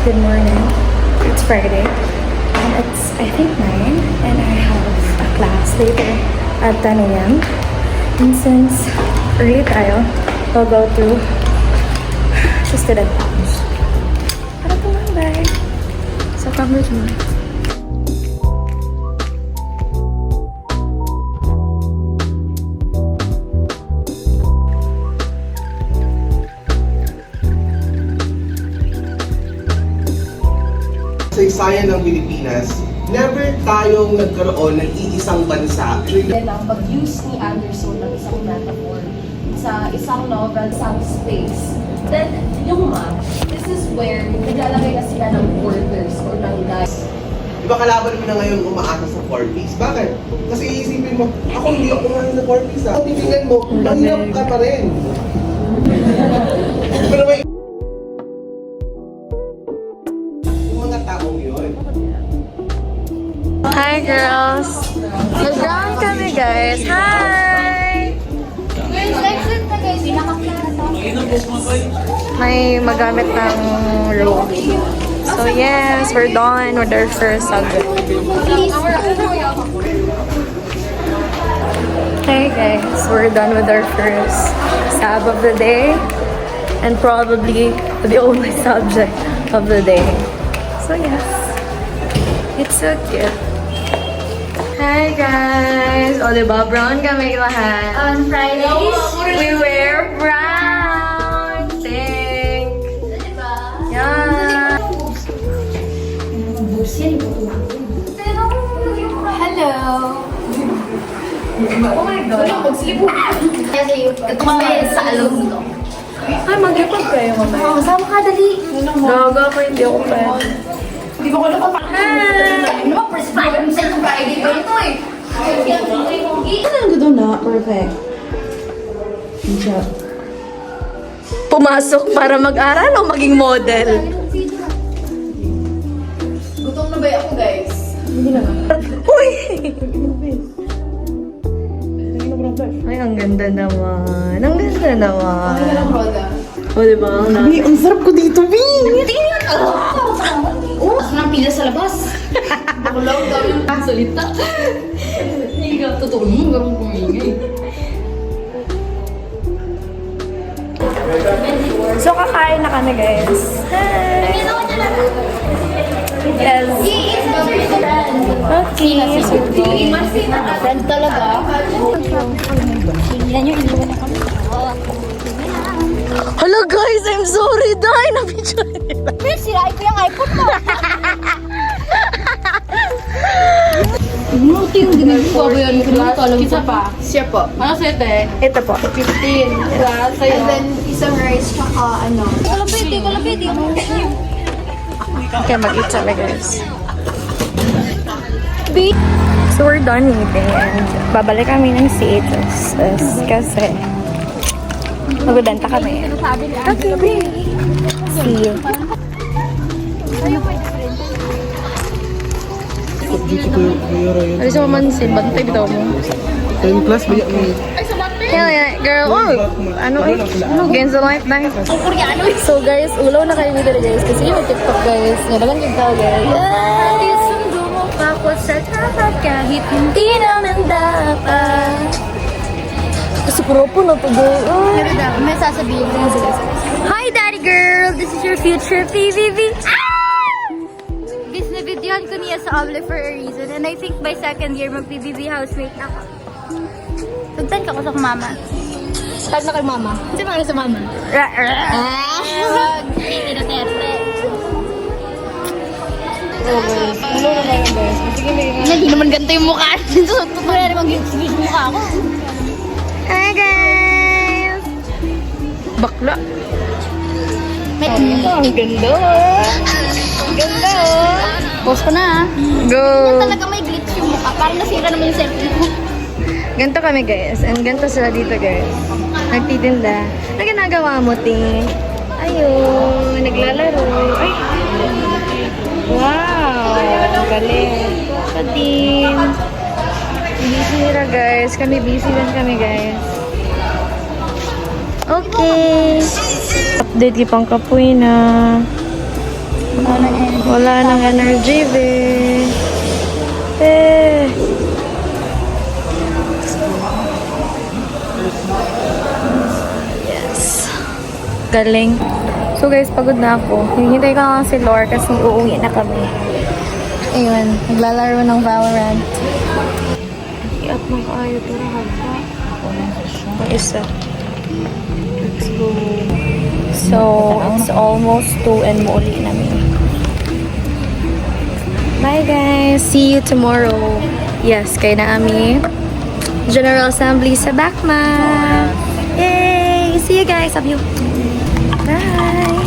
good morning. It's Friday. And it's, I think, 9. And I have a class later at 10 a.m. And since early tayo, I'll go to student lounge. Para tumambay. So, come with me. Sa isayan ng Pilipinas, never tayong nagkaroon ng iisang bansa. Yan ang pag-use ni Anderson ng isang metaphor sa isang novel, isang space. Then, yung map, this is where naglalagay na sila ng borders or ng guys. Diba kalaban mo na ngayon umaasa sa 4-piece? Bakit? Kasi iisipin mo, ako hindi ako ngayon sa 4-piece ha. Titingnan mo, mahirap ka pa rin. Pero may yung mga taong yun. Hi, girls! Mag-brown kami, guys! Hi! May magamit ng rope. So, yes, we're done with our first subject. Hey, guys, we're done with our first sab of the day. And probably the only subject of the day. So, yes. It's so cute. Hi guys! O, diba? Brown kami lahat. On Fridays, We wear brown! Pink! Yeah! hello! Oh my God! Wala, magsilipo. Kasi ito mamaya sa alog nito. Ay, mag-ipag kayo mamaya. Oh, sama ka, dali. Gaga ako, hindi ako pwede. Hindi ko alam pa. Ano ba, first Friday? Second Friday ko ito eh. Ano ko doon na? Perfect. Pumasok para mag-aral o maging model? Gutom na ba ako, guys? Uy! Ay, ang ganda naman. Ang ganda naman. Ano lang, Roda? O, diba? Ang sarap ko dito, B! Oh, nang pila sa labas. Bakulaw daw yung salita. Hindi ka totoo mo, garong pumingay. So, kakain na kami, guys. Hi! Yes. Okay. So, Friend talaga. Hello, guys! I'm sorry, Day! Napicture nila. Pero sirain ko yung iPhone mo. Muti yung ginagawa ba yan? Isa pa. Siya po. Ano sa'yo, te? Ito po. 15. Diba? Sa'yo. And then, isang rice, tsaka ano. Kalapit. Okay, mag-eat kami, guys. So, we're done eating and babalik kami ng CHS kasi magbibenta kami. Okay, bye! See you. Ay, sa mamansin, bantay bitaw mo. Yung class, biyak mo. Yeah, girl. Oh, ano eh? Against the light na. So guys, ulaw na kayo dito guys. Kasi yung TikTok guys. Nadalang yung tao guys. Sundo mo pa ko sa dapat kahit hindi naman dapat. Kasi propo na to girl. May sasabihin ko sa guys. Hi daddy girl! This is your future PVV. Guys, na-videohan ko niya sa Oble for a reason. And I think by second year, mag-PBB housemate na ako. Tugtan ka ko sa mama. Tag na kay mama. Kasi mga sa mama. Hindi na tete. Oh guys, ulaw na kayo guys. Sige, Hindi naman ganito yung mukha. Totoo na naman ganito yung mukha ko. Hi guys! Bakla. Ang ganda oh. Ang ganda oh. Post ko na. Go! Talaga may glitch yung mukha. Parang nasira naman yung selfie ko. Ganto kami guys. And ganto sila dito guys. Nagtitinda. Ano ginagawa mo, Ting? Ayun. Naglalaro. Ay. Wow. Galing. Pating. Busy nila guys. Kami busy lang kami guys. Okay. Update kipang kapoy na. Wala nang energy, be. Yes. Galing. So guys, pagod na ako. Hintay ka lang si Lore kasi uuwi na kami. Ayun, naglalaro ng Valorant. I-up mo kayo, pero haba. Isa. Let's go. So, it's almost 2 and muli namin. Bye guys! See you tomorrow. Yes, kay Naami. General Assembly sa Bakma. Yay! See you guys! Love you. Bye!